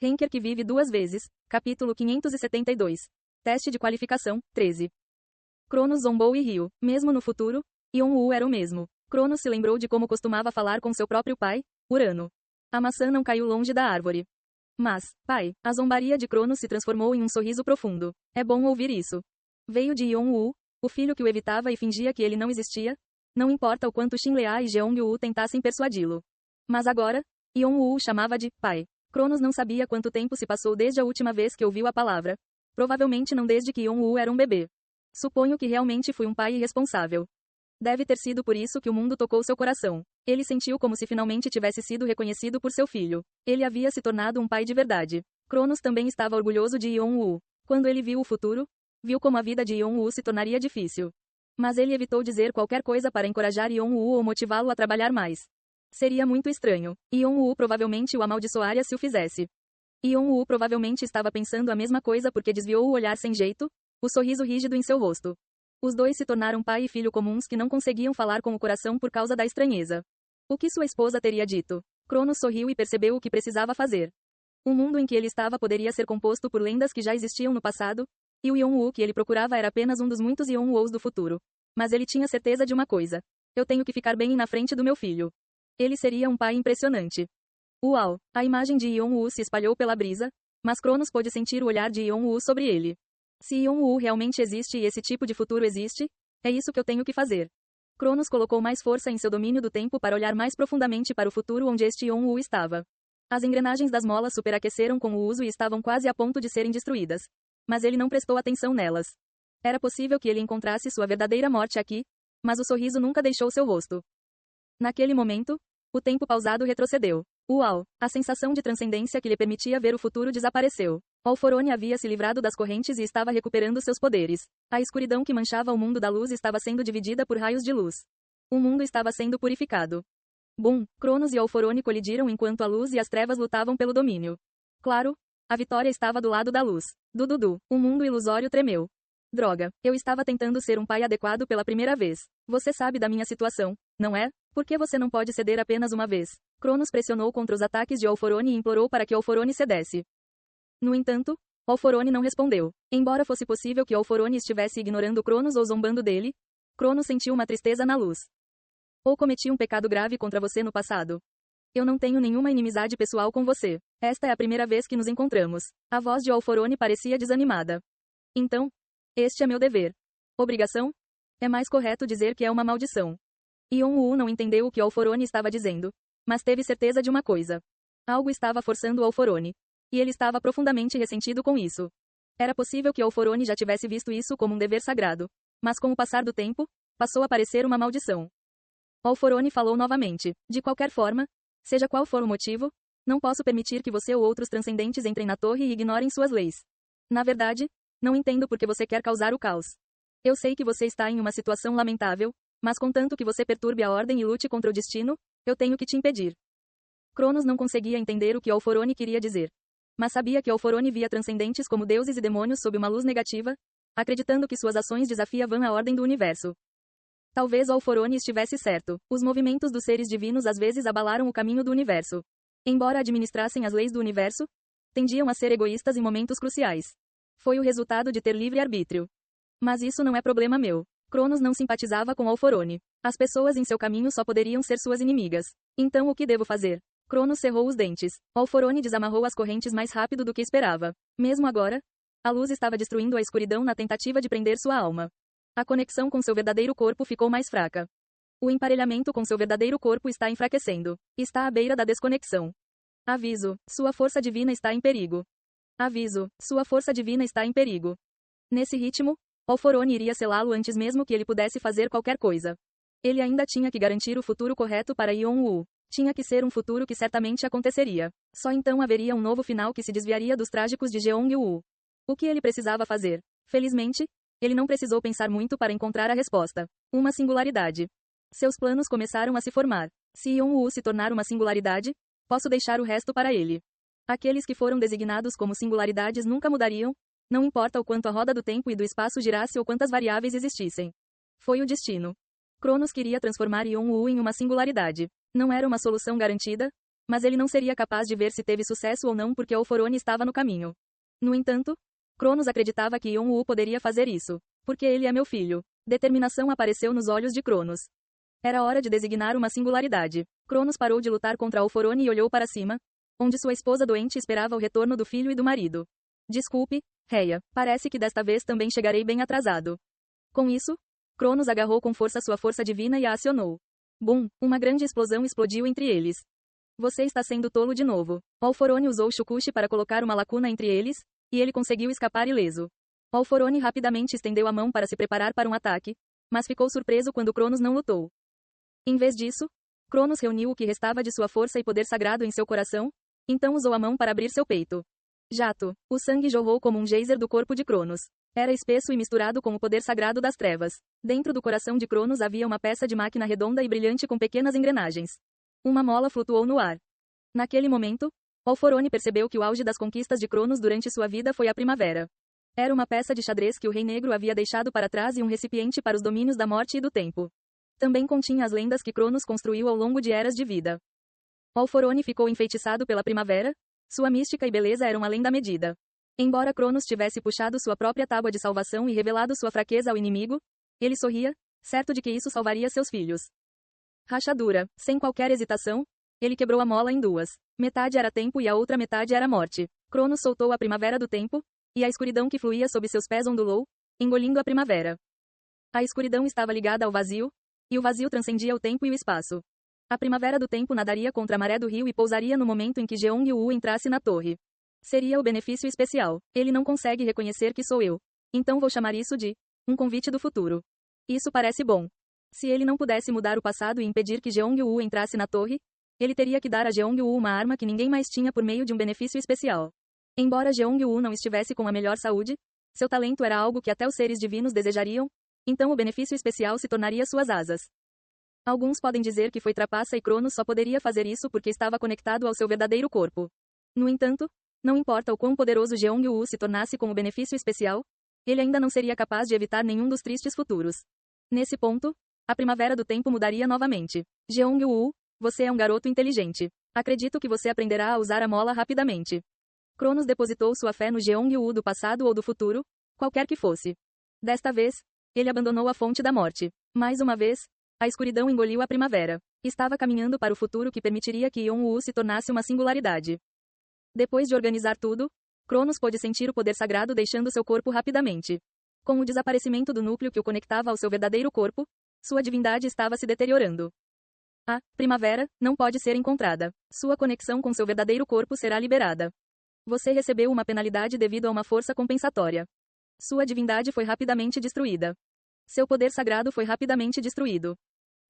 Henker que vive duas vezes. Capítulo 572. Teste de qualificação, 13. Cronos zombou e riu. Mesmo no futuro, Yon-Woo era o mesmo. Cronos se lembrou de como costumava falar com seu próprio pai, Urano. A maçã não caiu longe da árvore. Mas, pai, a zombaria de Cronos se transformou em um sorriso profundo. É bom ouvir isso. Veio de Yon-Woo, o filho que o evitava e fingia que ele não existia. Não importa o quanto Shin-Lea e Jeong-Woo tentassem persuadi-lo. Mas agora, Yon-Woo o chamava de pai. Cronos não sabia quanto tempo se passou desde a última vez que ouviu a palavra. Provavelmente não desde que Yon-Woo era um bebê. Suponho que realmente fui um pai irresponsável. Deve ter sido por isso que o mundo tocou seu coração. Ele sentiu como se finalmente tivesse sido reconhecido por seu filho. Ele havia se tornado um pai de verdade. Cronos também estava orgulhoso de Yon-Woo. Quando ele viu o futuro, viu como a vida de Yon-Woo se tornaria difícil. Mas ele evitou dizer qualquer coisa para encorajar Yon-Woo ou motivá-lo a trabalhar mais. Seria muito estranho. Yon-Woo provavelmente o amaldiçoaria se o fizesse. Yon-Woo provavelmente estava pensando a mesma coisa porque desviou o olhar sem jeito, o sorriso rígido em seu rosto. Os dois se tornaram pai e filho comuns que não conseguiam falar com o coração por causa da estranheza. O que sua esposa teria dito? Cronos sorriu e percebeu o que precisava fazer. O mundo em que ele estava poderia ser composto por lendas que já existiam no passado, e o Yon-Woo que ele procurava era apenas um dos muitos Yon-Woos do futuro. Mas ele tinha certeza de uma coisa. Eu tenho que ficar bem na frente do meu filho. Ele seria um pai impressionante. Uau! A imagem de Yon-Woo se espalhou pela brisa, mas Cronos pôde sentir o olhar de Yon-Woo sobre ele. Se Yon-Woo realmente existe e esse tipo de futuro existe, é isso que eu tenho que fazer. Cronos colocou mais força em seu domínio do tempo para olhar mais profundamente para o futuro onde este Yon-Woo estava. As engrenagens das molas superaqueceram com o uso e estavam quase a ponto de serem destruídas. Mas ele não prestou atenção nelas. Era possível que ele encontrasse sua verdadeira morte aqui, mas o sorriso nunca deixou seu rosto. Naquele momento, o tempo pausado retrocedeu. Uau! A sensação de transcendência que lhe permitia ver o futuro desapareceu. Alforone havia se livrado das correntes e estava recuperando seus poderes. A escuridão que manchava o mundo da luz estava sendo dividida por raios de luz. O mundo estava sendo purificado. Bum! Cronos e Alforone colidiram enquanto a luz e as trevas lutavam pelo domínio. Claro, a vitória estava do lado da luz. Dududu! O mundo ilusório tremeu. Droga! Eu estava tentando ser um pai adequado pela primeira vez. Você sabe da minha situação, não é? Por que você não pode ceder apenas uma vez? Cronos pressionou contra os ataques de Alforone e implorou para que Alforone cedesse. No entanto, Alforone não respondeu. Embora fosse possível que Alforone estivesse ignorando Cronos ou zombando dele, Cronos sentiu uma tristeza na luz. Ou cometi um pecado grave contra você no passado? Eu não tenho nenhuma inimizade pessoal com você. Esta é a primeira vez que nos encontramos. A voz de Alforone parecia desanimada. Então, este é meu dever. Obrigação? É mais correto dizer que é uma maldição. Yon-Woo não entendeu o que Alforone estava dizendo, mas teve certeza de uma coisa. Algo estava forçando Alforone. E ele estava profundamente ressentido com isso. Era possível que Alforone já tivesse visto isso como um dever sagrado. Mas com o passar do tempo, passou a parecer uma maldição. Alforone falou novamente. De qualquer forma, seja qual for o motivo, não posso permitir que você ou outros transcendentes entrem na torre e ignorem suas leis. Na verdade, não entendo por que você quer causar o caos. Eu sei que você está em uma situação lamentável, mas contanto que você perturbe a ordem e lute contra o destino, eu tenho que te impedir. Cronos não conseguia entender o que Alforone queria dizer. Mas sabia que Alforone via transcendentes como deuses e demônios sob uma luz negativa, acreditando que suas ações desafiavam a ordem do universo. Talvez Alforone estivesse certo. Os movimentos dos seres divinos às vezes abalaram o caminho do universo. Embora administrassem as leis do universo, tendiam a ser egoístas em momentos cruciais. Foi o resultado de ter livre-arbítrio. Mas isso não é problema meu. Cronos não simpatizava com Alforone. As pessoas em seu caminho só poderiam ser suas inimigas. Então o que devo fazer? Cronos cerrou os dentes. Alforone desamarrou as correntes mais rápido do que esperava. Mesmo agora, a luz estava destruindo a escuridão na tentativa de prender sua alma. A conexão com seu verdadeiro corpo ficou mais fraca. O emparelhamento com seu verdadeiro corpo está enfraquecendo. Está à beira da desconexão. Aviso, sua força divina está em perigo. Aviso, sua força divina está em perigo. Nesse ritmo, Alforone iria selá-lo antes mesmo que ele pudesse fazer qualquer coisa. Ele ainda tinha que garantir o futuro correto para Yon-Woo. Tinha que ser um futuro que certamente aconteceria. Só então haveria um novo final que se desviaria dos trágicos de Jeong-Woo. O que ele precisava fazer? Felizmente, ele não precisou pensar muito para encontrar a resposta. Uma singularidade. Seus planos começaram a se formar. Se Yon-Woo se tornar uma singularidade, posso deixar o resto para ele. Aqueles que foram designados como singularidades nunca mudariam, não importa o quanto a roda do tempo e do espaço girasse ou quantas variáveis existissem. Foi o destino. Cronos queria transformar Yon-Woo em uma singularidade. Não era uma solução garantida, Mas ele não seria capaz de ver se teve sucesso ou não porque Alforone estava no caminho. No entanto, Cronos acreditava que Yon-Woo poderia fazer isso. Porque ele é meu filho. Determinação apareceu nos olhos de Cronos. Era hora de designar uma singularidade. Cronos parou de lutar contra Alforone e olhou para cima, onde sua esposa doente esperava o retorno do filho e do marido. Desculpe, Reia, parece que desta vez também chegarei bem atrasado. Com isso, Cronos agarrou com força sua força divina e a acionou. Bum! Uma grande explosão explodiu entre eles. Você está sendo tolo de novo. Alforone usou Shukushi para colocar uma lacuna entre eles, e ele conseguiu escapar ileso. Alforone rapidamente estendeu a mão para se preparar para um ataque, mas ficou surpreso quando Cronos não lutou. Em vez disso, Cronos reuniu o que restava de sua força e poder sagrado em seu coração, então usou a mão para abrir seu peito. Jato. O sangue jorrou como um geyser do corpo de Cronos. Era espesso e misturado com o poder sagrado das trevas. Dentro do coração de Cronos havia uma peça de máquina redonda e brilhante com pequenas engrenagens. Uma mola flutuou no ar. Naquele momento, Alforone percebeu que o auge das conquistas de Cronos durante sua vida foi a primavera. Era uma peça de xadrez que o Rei Negro havia deixado para trás e um recipiente para os domínios da morte e do tempo. Também continha as lendas que Cronos construiu ao longo de eras de vida. Alforone ficou enfeitiçado pela primavera, sua mística e beleza eram além da medida. Embora Cronos tivesse puxado sua própria tábua de salvação e revelado sua fraqueza ao inimigo, ele sorria, certo de que isso salvaria seus filhos. Rachadura. Sem qualquer hesitação, ele quebrou a mola em duas. Metade era tempo e a outra metade era morte. Cronos soltou a primavera do tempo, e a escuridão que fluía sob seus pés ondulou, engolindo a primavera. A escuridão estava ligada ao vazio, e o vazio transcendia o tempo e o espaço. A primavera do tempo nadaria contra a maré do rio e pousaria no momento em que Jeong-Woo entrasse na torre. Seria o benefício especial. Ele não consegue reconhecer que sou eu. Então vou chamar isso de um convite do futuro. Isso parece bom. Se ele não pudesse mudar o passado e impedir que Jeong-Woo entrasse na torre, ele teria que dar a Jeong-Woo uma arma que ninguém mais tinha por meio de um benefício especial. Embora Jeong-Woo não estivesse com a melhor saúde, seu talento era algo que até os seres divinos desejariam, então o benefício especial se tornaria suas asas. Alguns podem dizer que foi trapaça e Cronos só poderia fazer isso porque estava conectado ao seu verdadeiro corpo. No entanto, não importa o quão poderoso Jeong-Woo se tornasse com o benefício especial, ele ainda não seria capaz de evitar nenhum dos tristes futuros. Nesse ponto, a primavera do tempo mudaria novamente. Jeong-Woo, você é um garoto inteligente. Acredito que você aprenderá a usar a mola rapidamente. Cronos depositou sua fé no Jeong-Woo do passado ou do futuro, qualquer que fosse. Desta vez, ele abandonou a fonte da morte. Mais uma vez, a escuridão engoliu a primavera. Estava caminhando para o futuro que permitiria que Yon-Woo se tornasse uma singularidade. Depois de organizar tudo, Cronos pôde sentir o poder sagrado deixando seu corpo rapidamente. Com o desaparecimento do núcleo que o conectava ao seu verdadeiro corpo, sua divindade estava se deteriorando. A primavera não pode ser encontrada. Sua conexão com seu verdadeiro corpo será liberada. Você recebeu uma penalidade devido a uma força compensatória. Sua divindade foi rapidamente destruída. Seu poder sagrado foi rapidamente destruído.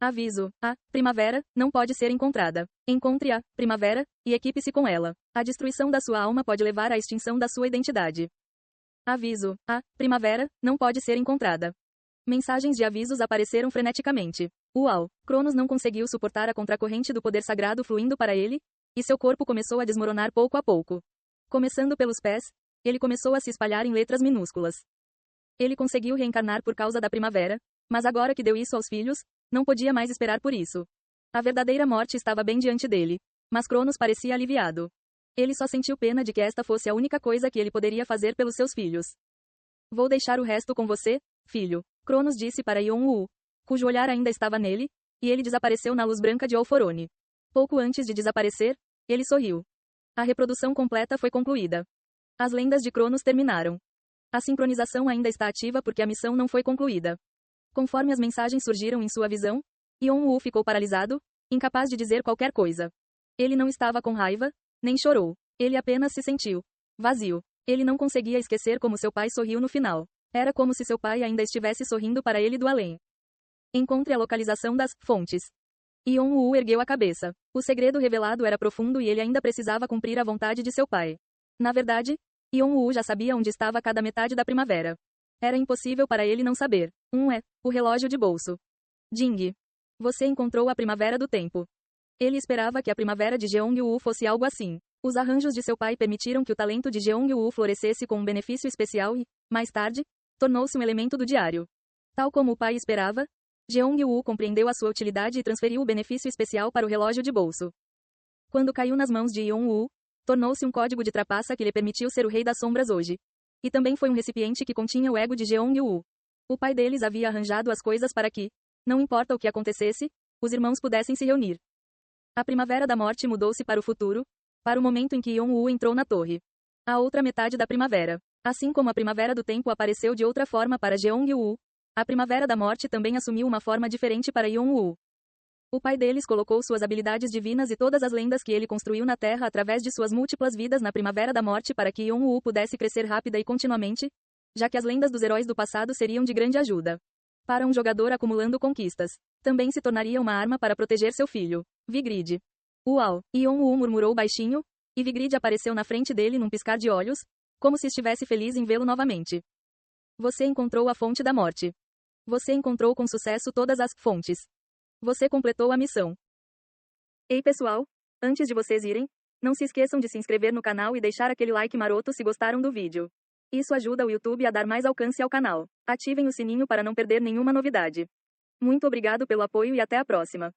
Aviso: a primavera não pode ser encontrada. Encontre a primavera e equipe-se com ela. A destruição da sua alma pode levar à extinção da sua identidade. Aviso: a primavera não pode ser encontrada. Mensagens de avisos apareceram freneticamente. Uau! Cronos não conseguiu suportar a contracorrente do poder sagrado fluindo para ele, e seu corpo começou a desmoronar pouco a pouco. Começando pelos pés, ele começou a se espalhar em letras minúsculas. Ele conseguiu reencarnar por causa da primavera, mas agora que deu isso aos filhos, não podia mais esperar por isso. A verdadeira morte estava bem diante dele, mas Cronos parecia aliviado. Ele só sentiu pena de que esta fosse a única coisa que ele poderia fazer pelos seus filhos. Vou deixar o resto com você, filho, Cronos disse para Yon-Woo, cujo olhar ainda estava nele, e ele desapareceu na luz branca de Alforone. Pouco antes de desaparecer, ele sorriu. A reprodução completa foi concluída. As lendas de Cronos terminaram. A sincronização ainda está ativa porque a missão não foi concluída. Conforme as mensagens surgiram em sua visão, Yon-Woo ficou paralisado, incapaz de dizer qualquer coisa. Ele não estava com raiva, nem chorou. Ele apenas se sentiu vazio. Ele não conseguia esquecer como seu pai sorriu no final. Era como se seu pai ainda estivesse sorrindo para ele do além. Encontre a localização das fontes. Yon-Woo ergueu a cabeça. O segredo revelado era profundo e ele ainda precisava cumprir a vontade de seu pai. Na verdade, Yon-Woo já sabia onde estava cada metade da primavera. Era impossível para ele não saber. O relógio de bolso. Jing. Você encontrou a primavera do tempo. Ele esperava que a primavera de Jeong-Woo fosse algo assim. Os arranjos de seu pai permitiram que o talento de Jeong-Woo florescesse com um benefício especial e, mais tarde, tornou-se um elemento do diário. Tal como o pai esperava, Jeong-Woo compreendeu a sua utilidade e transferiu o benefício especial para o relógio de bolso. Quando caiu nas mãos de Yon-woo, tornou-se um código de trapaça que lhe permitiu ser o Rei das Sombras hoje. E também foi um recipiente que continha o ego de Jeong-woo. O pai deles havia arranjado as coisas para que, não importa o que acontecesse, os irmãos pudessem se reunir. A primavera da morte mudou-se para o futuro, para o momento em que Yon-woo entrou na torre. A outra metade da primavera. Assim como a primavera do tempo apareceu de outra forma para Jeong-woo, a primavera da morte também assumiu uma forma diferente para Yon-woo. O pai deles colocou suas habilidades divinas e todas as lendas que ele construiu na Terra através de suas múltiplas vidas na primavera da morte para que Yon-woo pudesse crescer rápida e continuamente, já que as lendas dos heróis do passado seriam de grande ajuda para um jogador acumulando conquistas. Também se tornaria uma arma para proteger seu filho, Vigrid. Uau! Yon-woo murmurou baixinho, e Vigrid apareceu na frente dele num piscar de olhos, como se estivesse feliz em vê-lo novamente. Você encontrou a fonte da morte. Você encontrou com sucesso todas as fontes. Você completou a missão. Ei pessoal, antes de vocês irem, não se esqueçam de se inscrever no canal e deixar aquele like maroto se gostaram do vídeo. Isso ajuda o YouTube a dar mais alcance ao canal. Ativem o sininho para não perder nenhuma novidade. Muito obrigado pelo apoio e até a próxima.